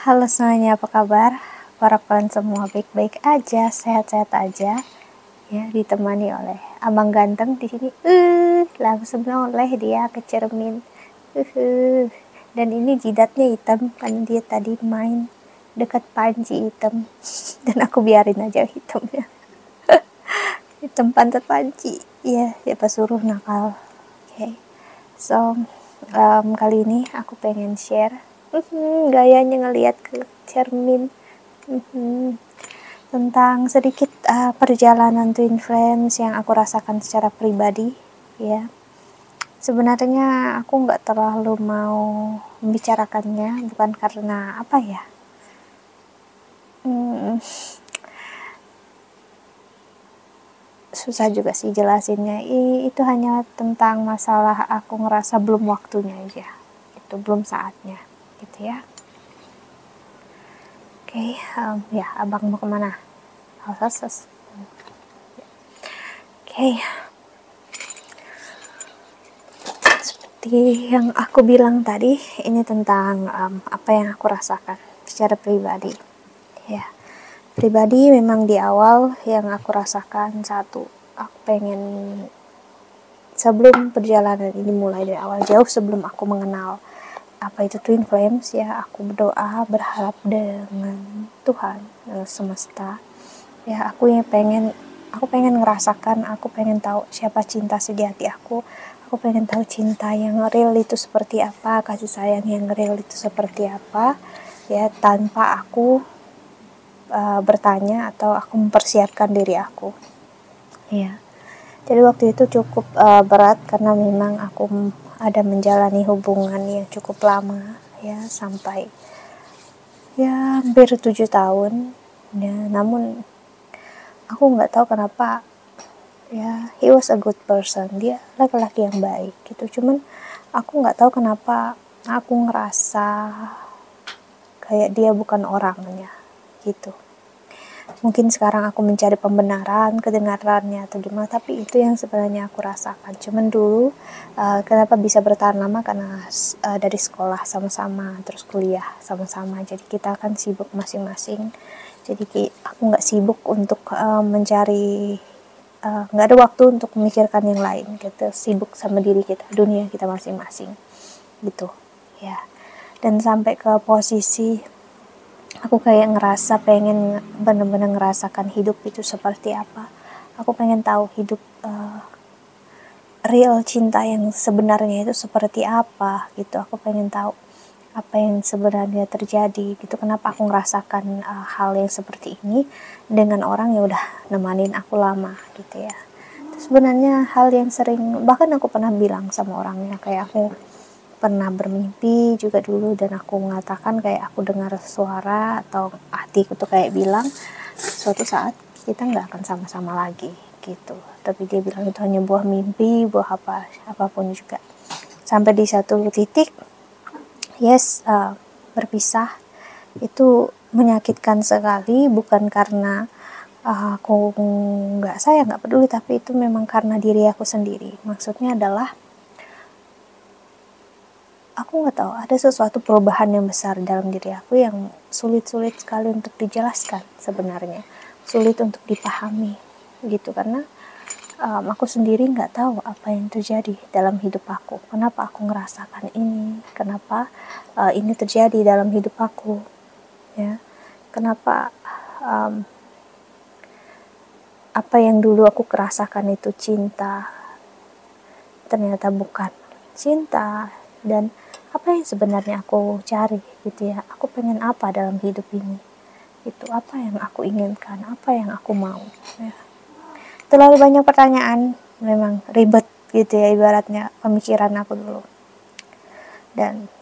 Halo semuanya, apa kabar? Harap kalian semua baik-baik aja, sehat-sehat aja. Ya, ditemani oleh abang ganteng di sini. Langsung noleh dia ke cermin. Dan ini jidatnya hitam karena dia tadi main dekat panci hitam. Dan aku biarin aja hitamnya. Hitam pantat panci. Ya, siapa suruh nakal. Oke. So, kali ini aku pengen share gayanya ngelihat ke cermin tentang sedikit perjalanan twin flames yang aku rasakan secara pribadi. Ya, sebenarnya aku nggak terlalu mau membicarakannya, bukan karena apa ya, susah juga sih jelasinnya. Itu hanya tentang masalah aku ngerasa belum waktunya aja, itu belum saatnya gitu ya. Oke, ya abang mau kemana? Oke. Seperti yang aku bilang tadi, ini tentang apa yang aku rasakan secara pribadi. Ya, pribadi memang di awal yang aku rasakan satu, aku pengen sebelum perjalanan ini mulai dari awal, jauh sebelum aku mengenal apa itu twin flames ya, aku berdoa berharap dengan Tuhan semesta ya, aku pengen ngerasakan, aku pengen tahu siapa cinta sejati aku pengen tahu cinta yang real itu seperti apa, kasih sayang yang real itu seperti apa ya, tanpa aku bertanya atau aku mempersiapkan diri aku ya. Jadi waktu itu cukup berat karena memang aku ada menjalani hubungan yang cukup lama ya, sampai ya hampir 7 tahun ya. Namun aku nggak tahu kenapa ya, he was a good person, dia laki-laki yang baik gitu. Cuman aku nggak tahu kenapa aku ngerasa kayak dia bukan orangnya gitu. Mungkin sekarang aku mencari pembenaran, kedengarannya atau gimana, tapi itu yang sebenarnya aku rasakan. Cuman dulu kenapa bisa bertahan lama, karena dari sekolah sama-sama, terus kuliah sama-sama, jadi kita kan sibuk masing-masing. Jadi aku nggak sibuk untuk mencari, nggak ada waktu untuk memikirkan yang lain gitu, sibuk sama diri kita, dunia kita masing-masing gitu ya. Dan sampai ke posisi aku kayak ngerasa pengen bener-bener ngerasakan hidup itu seperti apa. Aku pengen tahu hidup real cinta yang sebenarnya itu seperti apa gitu. Aku pengen tahu apa yang sebenarnya terjadi gitu. Kenapa aku ngerasakan hal yang seperti ini dengan orang yang udah nemanin aku lama gitu ya. Itu sebenarnya hal yang sering, bahkan aku pernah bilang sama orangnya, kayak aku pernah bermimpi juga dulu, dan aku mengatakan kayak aku dengar suara atau hatiku tuh kayak bilang suatu saat kita nggak akan sama-sama lagi gitu. Tapi dia bilang itu hanya buah mimpi, buah apapun juga. Sampai di satu titik berpisah itu menyakitkan sekali, bukan karena aku nggak sayang, nggak peduli, tapi itu memang karena diri aku sendiri. Maksudnya adalah aku nggak tahu, ada sesuatu perubahan yang besar dalam diri aku yang sulit sekali untuk dijelaskan sebenarnya, sulit untuk dipahami gitu, karena aku sendiri nggak tahu apa yang terjadi dalam hidup aku, kenapa aku ngerasakan ini, kenapa ini terjadi dalam hidup aku ya, kenapa apa yang dulu aku rasakan itu cinta ternyata bukan cinta. Dan apa yang sebenarnya aku cari gitu ya, aku pengen apa dalam hidup ini, itu apa yang aku inginkan, apa yang aku mau ya. Terlalu banyak pertanyaan, memang ribet gitu ya ibaratnya pemikiran aku dulu. Dan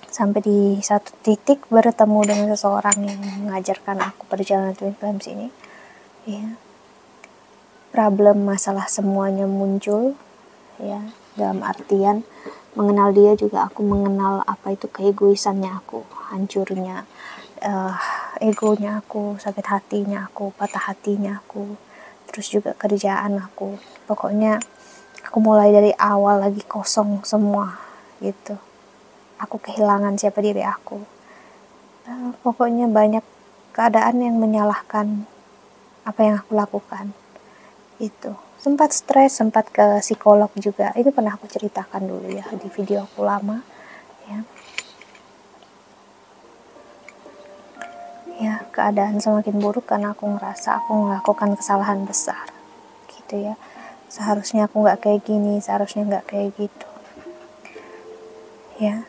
sampai di satu titik bertemu dengan seseorang yang mengajarkan aku perjalanan twin flames ini ya, problem masalah semuanya muncul ya. Dalam artian mengenal dia juga aku mengenal apa itu keegoisannya aku, hancurnya egonya aku, sakit hatinya aku, patah hatinya aku, terus juga kerjaan aku. Pokoknya aku mulai dari awal lagi kosong semua gitu. Aku kehilangan siapa diri aku. Pokoknya banyak keadaan yang menyalahkan apa yang aku lakukan. Itu sempat stres, sempat ke psikolog juga. Itu pernah aku ceritakan dulu ya di video aku lama ya. Ya, keadaan semakin buruk karena aku ngerasa aku melakukan kesalahan besar gitu ya. Seharusnya aku nggak kayak gini, seharusnya nggak kayak gitu ya.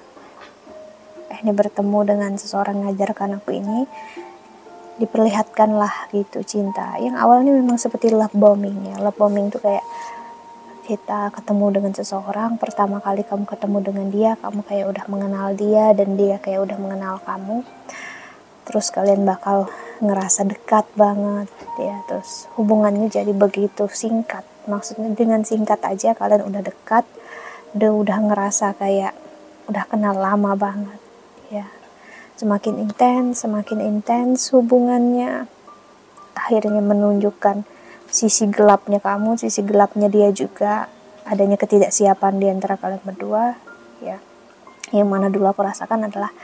Akhirnya bertemu dengan seseorang ngajarkan aku ini, diperlihatkanlah gitu cinta yang awalnya memang seperti love bombing ya. Love bombing itu kayak kita ketemu dengan seseorang, pertama kali kamu ketemu dengan dia, kamu kayak udah mengenal dia dan dia kayak udah mengenal kamu, terus kalian bakal ngerasa dekat banget ya, terus hubungannya jadi begitu singkat. Maksudnya dengan singkat aja kalian udah dekat, udah ngerasa kayak udah kenal lama banget ya. Semakin intens hubungannya, akhirnya menunjukkan sisi gelapnya kamu, sisi gelapnya dia juga, adanya ketidaksiapan di antara kalian berdua ya. Yang mana dulu aku rasakan adalah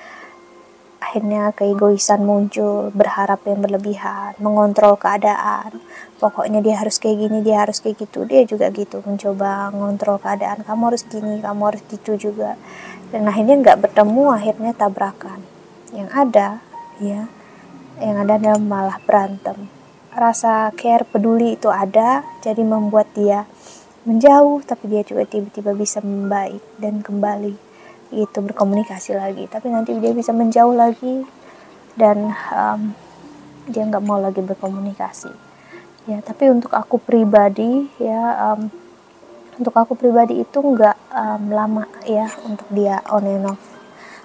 akhirnya keegoisan muncul, berharap yang berlebihan, mengontrol keadaan. Pokoknya dia harus kayak gini, dia harus kayak gitu. Dia juga gitu, mencoba mengontrol keadaan. Kamu harus gini, kamu harus gitu juga. Dan akhirnya nggak bertemu, akhirnya tabrakan. Yang ada, ya, yang ada adalah malah berantem. Rasa care, peduli itu ada, jadi membuat dia menjauh, tapi dia juga tiba-tiba bisa membaik dan kembali itu berkomunikasi lagi, tapi nanti dia bisa menjauh lagi dan dia nggak mau lagi berkomunikasi ya. Tapi untuk aku pribadi ya, untuk aku pribadi itu nggak lama ya untuk dia on and off.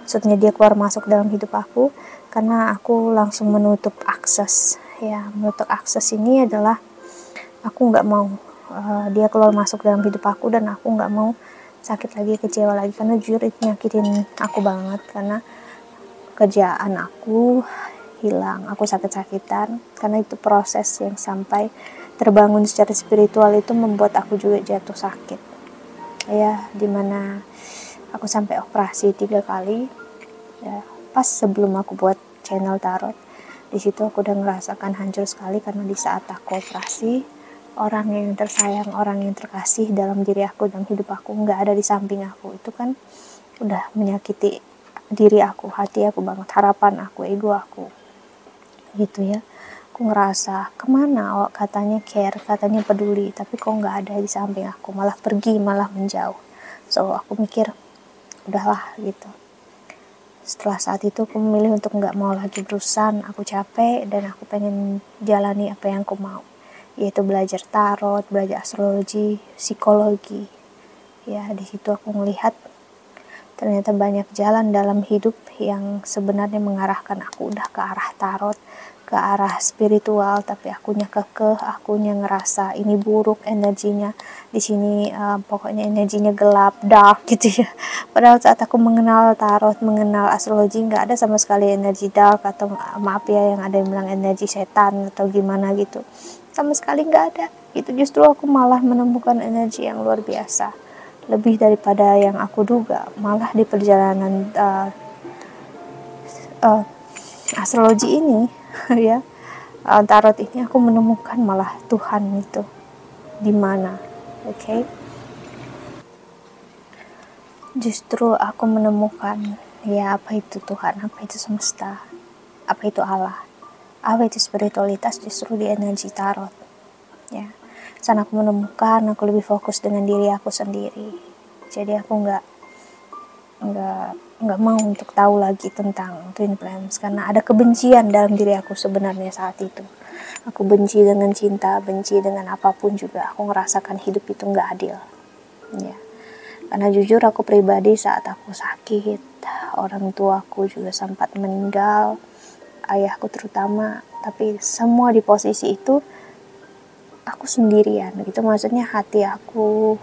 Maksudnya dia keluar masuk dalam hidup aku, karena aku langsung menutup akses ya. Menutup akses ini adalah aku nggak mau dia keluar masuk dalam hidup aku, dan aku nggak mau sakit lagi, kecewa lagi, karena jujur itu nyakitin aku banget. Karena kerjaan aku hilang, aku sakit-sakitan, karena itu proses yang sampai terbangun secara spiritual itu membuat aku juga jatuh sakit ya, dimana aku sampai operasi 3 kali ya. Pas sebelum aku buat channel tarot, di situ aku udah ngerasakan hancur sekali, karena di saat aku operasi, orang yang tersayang, orang yang terkasih dalam diri aku, dalam hidup aku, nggak ada di samping aku. Itu kan udah menyakiti diri aku, hati aku banget, harapan aku, ego aku gitu ya. Aku ngerasa kemana, katanya care, katanya peduli, tapi kok nggak ada di samping aku, malah pergi, malah menjauh. So aku mikir udahlah gitu. Setelah saat itu aku memilih untuk nggak mau lagi berurusan, aku capek dan aku pengen jalani apa yang aku mau, yaitu belajar tarot, belajar astrologi, psikologi ya. Di situ aku melihat ternyata banyak jalan dalam hidup yang sebenarnya mengarahkan aku udah ke arah tarot, ke arah spiritual, tapi akunya kekeh, akunya ngerasa ini buruk energinya di sini, pokoknya energinya gelap, dark gitu ya. Padahal saat aku mengenal tarot, mengenal astrologi, nggak ada sama sekali energi dark, atau maaf ya yang ada yang bilang energi setan atau gimana gitu, sama sekali nggak ada gitu. Justru aku malah menemukan energi yang luar biasa, lebih daripada yang aku duga. Malah di perjalanan astrologi ini ya, tarot ini, aku menemukan malah Tuhan itu di mana. Oke. Justru aku menemukan ya, apa itu Tuhan, apa itu semesta, apa itu Allah, apa itu spiritualitas, justru di energi tarot ya. Sana aku menemukan, aku lebih fokus dengan diri aku sendiri. Jadi aku nggak mau untuk tahu lagi tentang twin flames, karena ada kebencian dalam diri aku sebenarnya saat itu. Aku benci dengan cinta, benci dengan apapun juga. Aku ngerasakan hidup itu nggak adil ya. Karena jujur aku pribadi, saat aku sakit, orang tuaku juga sempat meninggal, ayahku terutama, tapi semua di posisi itu aku sendirian gitu. Maksudnya hati aku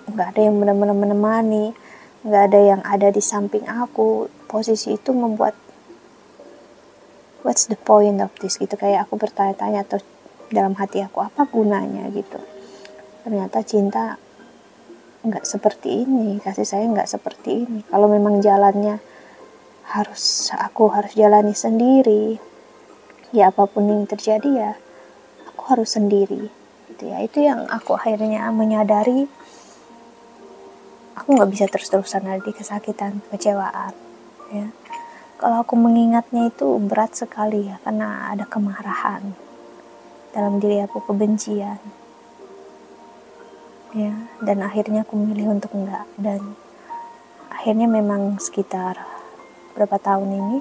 nggak ada yang benar-benar menemani, nggak ada yang ada di samping aku. Posisi itu membuat what's the point of this gitu, kayak aku bertanya-tanya atau dalam hati aku, apa gunanya gitu. Ternyata cinta nggak seperti ini, kasih sayang nggak seperti ini. Kalau memang jalannya aku harus jalani sendiri. Ya apapun yang terjadi ya aku harus sendiri gitu ya. Itu yang aku akhirnya menyadari, aku nggak bisa terus-terusan ada di kesakitan, kekecewaan ya. Kalau aku mengingatnya itu berat sekali ya, karena ada kemarahan dalam diri aku, kebencian ya. Dan akhirnya aku memilih untuk enggak, dan akhirnya memang sekitar berapa tahun ini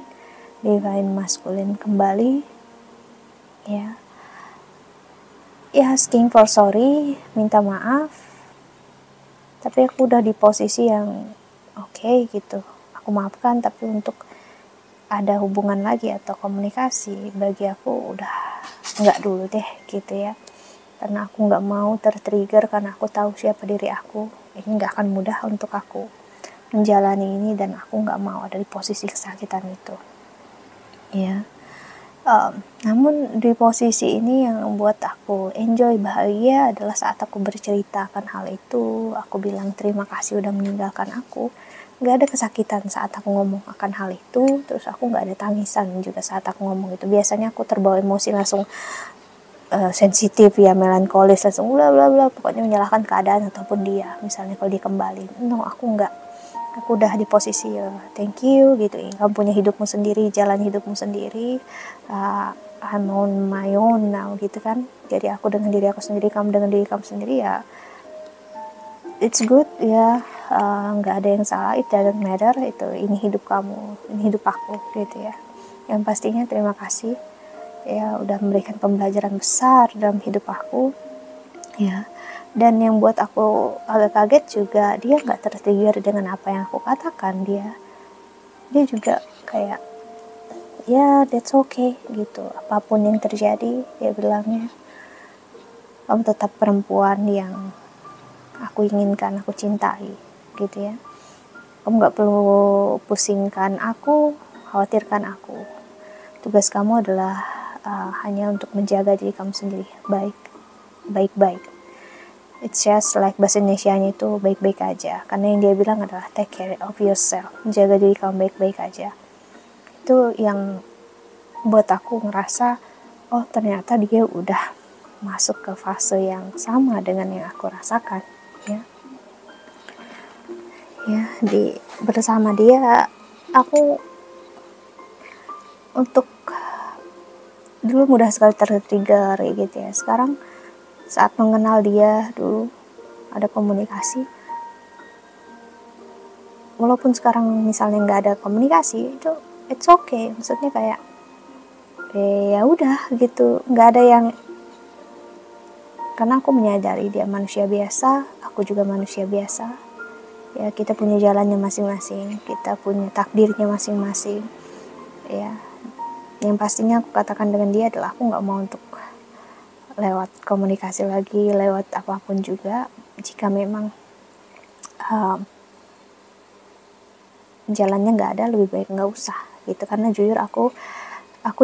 divine masculine kembali ya, asking for sorry, minta maaf, tapi aku udah di posisi yang oke gitu, aku maafkan, tapi untuk ada hubungan lagi atau komunikasi bagi aku udah nggak dulu deh gitu ya, karena aku nggak mau tertrigger, karena aku tahu siapa diri aku. Ini nggak akan mudah untuk aku menjalani ini, dan aku nggak mau ada di posisi kesakitan itu ya. Namun di posisi ini yang membuat aku enjoy, bahagia adalah saat aku bercerita akan hal itu, aku bilang terima kasih udah meninggalkan aku. Gak ada kesakitan saat aku ngomong akan hal itu, terus aku gak ada tangisan juga saat aku ngomong itu. Biasanya aku terbawa emosi langsung sensitif ya, melankolis, langsung bla bla bla, pokoknya menyalahkan keadaan ataupun dia, misalnya kalau dia kembali. No, aku enggak. Aku udah di posisi thank you gitu ya, kamu punya hidupmu sendiri, jalan hidupmu sendiri, I'm on my own now gitu kan. Jadi aku dengan diri aku sendiri, kamu dengan diri kamu sendiri ya, it's good ya. Nggak ada yang salah, it doesn't matter, itu ini hidup kamu, ini hidup aku gitu ya. Yang pastinya terima kasih ya udah memberikan pembelajaran besar dalam hidup aku ya. Dan yang buat aku agak kaget juga, dia nggak tertrigger dengan apa yang aku katakan. Dia juga kayak ya that's okay gitu, apapun yang terjadi, dia bilangnya kamu tetap perempuan yang aku inginkan, aku cintai gitu ya. Kamu gak perlu pusingkan aku, khawatirkan aku. Tugas kamu adalah hanya untuk menjaga diri kamu sendiri baik-baik. It's just like bahasa Indonesianya itu baik-baik aja, karena yang dia bilang adalah take care of yourself, menjaga diri kamu baik-baik aja. Itu yang buat aku ngerasa, oh ternyata dia udah masuk ke fase yang sama dengan yang aku rasakan ya. Bersama dia aku untuk dulu mudah sekali tertrigger gitu ya. Sekarang saat mengenal dia, dulu ada komunikasi, walaupun sekarang misalnya nggak ada komunikasi, itu it's okay, maksudnya kayak ya udah gitu, nggak ada yang, karena aku menyadari dia manusia biasa, aku juga manusia biasa ya. Kita punya jalannya masing-masing, kita punya takdirnya masing-masing ya. Yang pastinya aku katakan dengan dia adalah aku nggak mau untuk lewat komunikasi lagi, lewat apapun juga, jika memang jalannya nggak ada, lebih baik nggak usah gitu. Karena jujur aku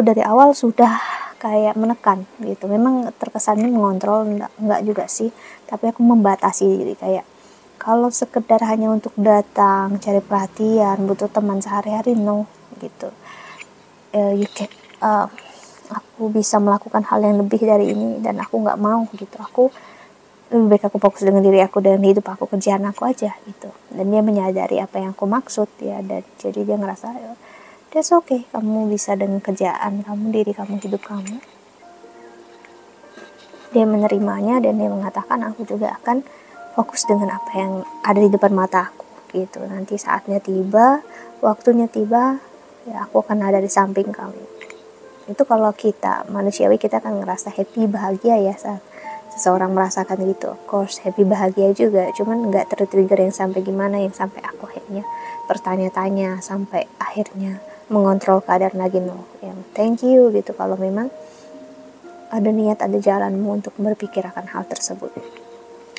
dari awal sudah kayak menekan gitu, memang terkesannya mengontrol, enggak juga sih, tapi aku membatasi diri, kayak kalau sekedar hanya untuk datang cari perhatian, butuh teman sehari-hari, no gitu. Aku bisa melakukan hal yang lebih dari ini, dan aku nggak mau gitu. Aku lebih baik aku fokus dengan diri aku dan hidup aku, kerjaan aku aja gitu. Dan dia menyadari apa yang aku maksud ya, dan jadi dia ngerasa that's okay, kamu bisa dengan kerjaan kamu, diri kamu, hidup kamu. Dia menerimanya, dan dia mengatakan aku juga akan fokus dengan apa yang ada di depan mata aku gitu. Nanti saatnya tiba, waktunya tiba, ya aku akan ada di samping kamu. Itu kalau kita manusiawi, kita kan ngerasa happy, bahagia ya saat seseorang merasakan gitu. Of course happy, bahagia juga, cuman nggak tertrigger yang sampai gimana, yang sampai aku akhirnya bertanya-tanya, sampai akhirnya mengontrol keadaan lagi. No, yang thank you gitu kalau memang ada niat, ada jalanmu untuk berpikir akan hal tersebut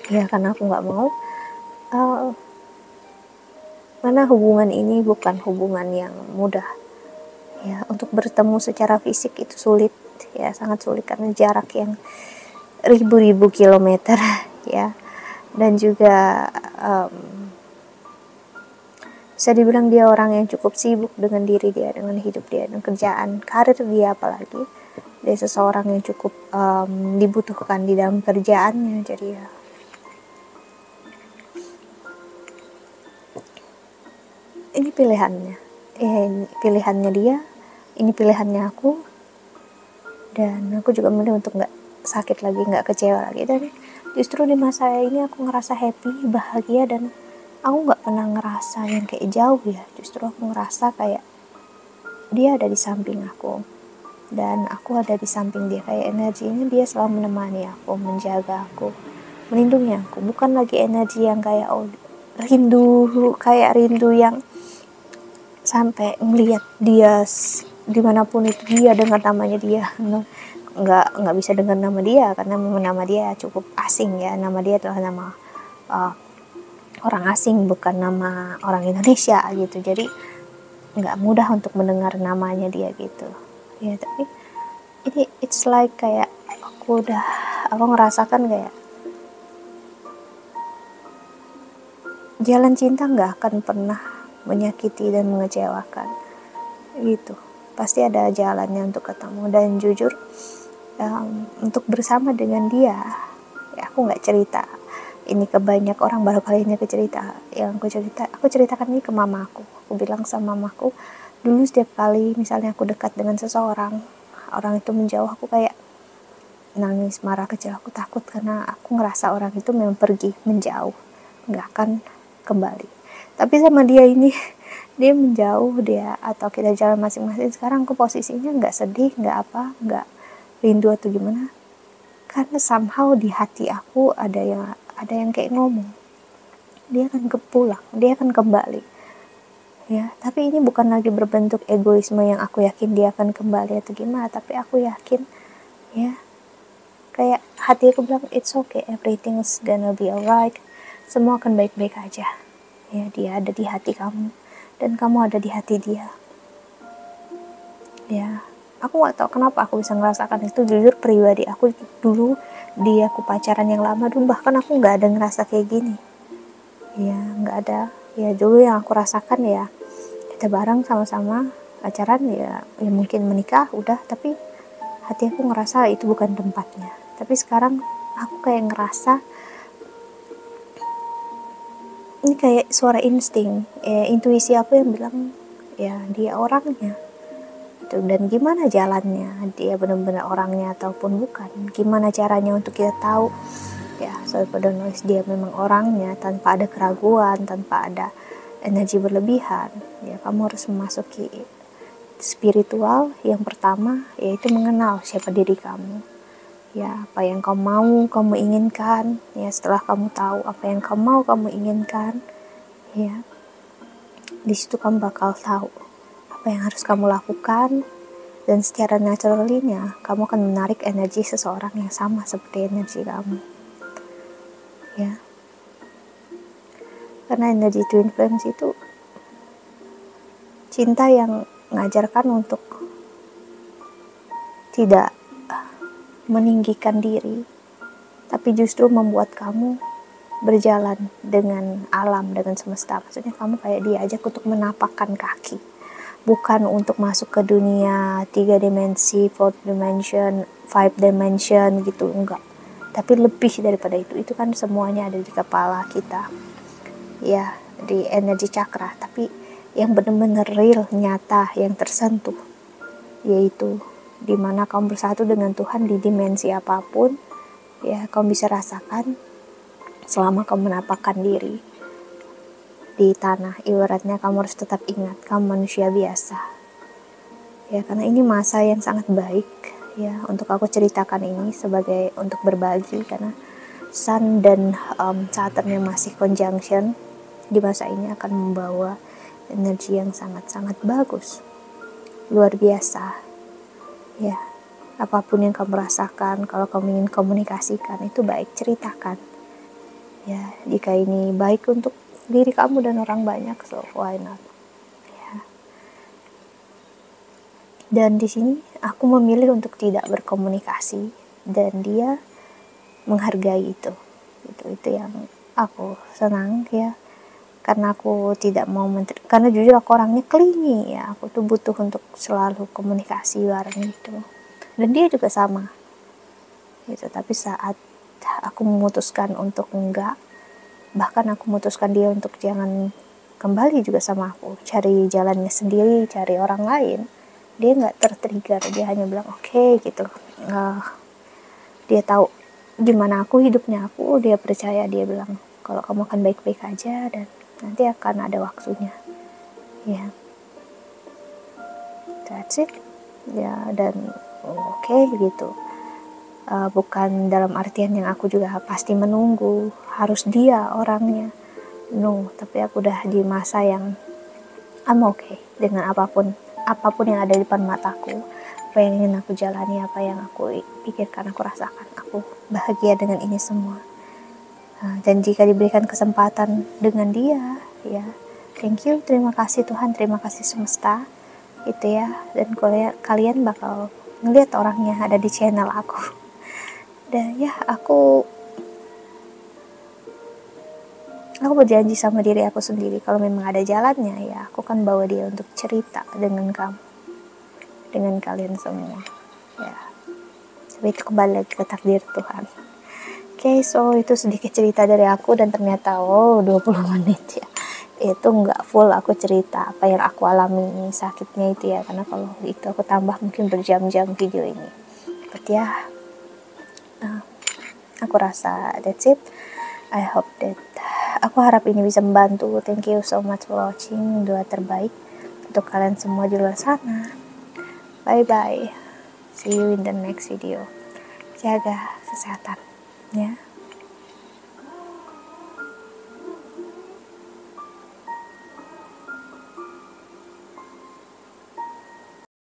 ya. Karena aku nggak mau karena hubungan ini bukan hubungan yang mudah ya. Untuk bertemu secara fisik itu sulit ya, sangat sulit, karena jarak yang ribu-ribu kilometer ya. Dan juga bisa dibilang dia orang yang cukup sibuk dengan diri dia, dengan hidup dia, dengan kerjaan, karir dia, apalagi dia seseorang yang cukup dibutuhkan di dalam kerjaannya. Jadi ya, ini pilihannya, ini pilihannya dia, ini pilihannya aku, dan aku juga memilih untuk nggak sakit lagi, nggak kecewa lagi. Dan justru di masa ini aku ngerasa happy, bahagia, dan aku nggak pernah ngerasa yang kayak jauh ya. Justru aku ngerasa kayak dia ada di samping aku, dan aku ada di samping dia. Kayak energinya dia selalu menemani aku, menjaga aku, melindungi aku. Bukan lagi energi yang kayak rindu, kayak rindu yang sampai ngelihat dia dimanapun itu, dia dengar namanya dia. Nggak bisa dengar nama dia karena nama dia cukup asing ya. Nama dia adalah nama orang asing, bukan nama orang Indonesia gitu. Jadi nggak mudah untuk mendengar namanya dia gitu ya. Tapi ini it's like kayak aku ngerasakan kayak jalan cinta nggak akan pernah menyakiti dan mengecewakan gitu. Pasti ada jalannya untuk ketemu. Dan jujur, untuk bersama dengan dia ya, aku nggak cerita ini ke banyak orang, baru kali ini aku cerita. Yang aku ceritakan ini ke mamaku. Aku bilang sama mamaku, dulu setiap kali misalnya aku dekat dengan seseorang, orang itu menjauh, aku kayak nangis, marah, kecil. Aku takut karena aku ngerasa orang itu memang pergi, menjauh, nggak akan kembali. Tapi sama dia ini, dia menjauh, dia atau kita jalan masing-masing. Sekarang aku posisinya nggak sedih, nggak rindu atau gimana, karena somehow di hati aku ada yang kayak ngomong, dia akan pulang, dia akan kembali ya. Tapi ini bukan lagi berbentuk egoisme yang aku yakin dia akan kembali atau gimana, tapi aku yakin ya, kayak hati aku bilang it's okay, everything's gonna be alright, semua akan baik-baik aja ya. Dia ada di hati kamu dan kamu ada di hati dia ya. Aku gak tahu kenapa aku bisa merasakan itu. Jujur pribadi aku dulu, aku pacaran yang lama dulu, bahkan aku gak ada ngerasa kayak gini ya, gak ada ya. Dulu yang aku rasakan ya, kita bareng sama-sama pacaran ya mungkin menikah udah, tapi hati aku ngerasa itu bukan tempatnya. Tapi sekarang aku kayak ngerasa ini kayak suara insting ya, intuisi aku yang bilang ya dia orangnya. Dan gimana jalannya, dia benar-benar orangnya ataupun bukan, gimana caranya untuk kita tahu ya, self-knowledge dia memang orangnya, tanpa ada keraguan, tanpa ada energi berlebihan ya. Kamu harus memasuki spiritual yang pertama, yaitu mengenal siapa diri kamu ya, apa yang kamu mau, kamu inginkan ya. Setelah kamu tahu apa yang kamu mau, kamu inginkan ya, di situ kamu bakal tahu apa yang harus kamu lakukan. Dan secara naturalnya kamu akan menarik energi seseorang yang sama seperti energi kamu ya. Karena energi twin flames itu cinta yang mengajarkan untuk tidak meninggikan diri, tapi justru membuat kamu berjalan dengan alam, dengan semesta. Maksudnya kamu kayak diajak untuk menapakkan kaki, bukan untuk masuk ke dunia 3 dimensi, 4 dimension, 5 dimension gitu, enggak. Tapi lebih daripada itu kan semuanya ada di kepala kita ya, di energi cakra. Tapi yang benar-benar real, nyata, yang tersentuh, yaitu dimana kamu bersatu dengan Tuhan di dimensi apapun ya. Kamu bisa rasakan selama kamu menapakkan diri di tanah. Ibaratnya kamu harus tetap ingat kamu manusia biasa ya, karena ini masa yang sangat baik ya untuk aku ceritakan ini sebagai untuk berbagi. Karena Sun dan Saturn yang masih conjunction di masa ini akan membawa energi yang sangat-sangat bagus, luar biasa ya. Apapun yang kamu rasakan, kalau kamu ingin komunikasikan itu baik, ceritakan ya. Jika ini baik untuk diri kamu dan orang banyak, so why not ya. Dan di sini aku memilih untuk tidak berkomunikasi, dan dia menghargai itu yang aku senang ya. karena aku tidak mau karena jujur aku orangnya clingy ya, aku tuh butuh untuk selalu komunikasi bareng gitu, dan dia juga sama gitu. Tapi saat aku memutuskan untuk enggak, bahkan aku memutuskan dia untuk jangan kembali juga sama aku, cari jalannya sendiri, cari orang lain, dia nggak tertrigger, dia hanya bilang oke, gitu. Dia tahu gimana aku hidupnya aku, dia percaya, dia bilang kalau kamu akan baik-baik aja dan nanti akan ada waktunya ya. That's it ya. Dan oke, gitu. Bukan dalam artian yang aku juga pasti menunggu harus dia orangnya, no, tapi aku udah di masa yang I'm okay dengan apapun yang ada di depan mataku, apa yang ingin aku jalani, apa yang aku pikirkan, aku rasakan, aku bahagia dengan ini semua. Dan jika diberikan kesempatan dengan dia, ya thank you, terima kasih Tuhan, terima kasih semesta, itu ya. Dan kalian bakal ngeliat orangnya ada di channel aku. Dan ya, aku berjanji sama diri aku sendiri, kalau memang ada jalannya, ya aku kan bawa dia untuk cerita dengan kamu, dengan kalian semua ya. Tapi itu kembali lagi ke takdir Tuhan. Oke, so itu sedikit cerita dari aku, dan ternyata 20 menit ya. Itu nggak full aku cerita apa yang aku alami sakitnya itu ya, karena kalau itu aku tambah mungkin berjam-jam video ini. But ya, aku rasa that's it. I hope that aku harap ini bisa membantu. Thank you so much for watching. Doa terbaik untuk kalian semua di luar sana. Bye bye. See you in the next video. Jaga kesehatan ya.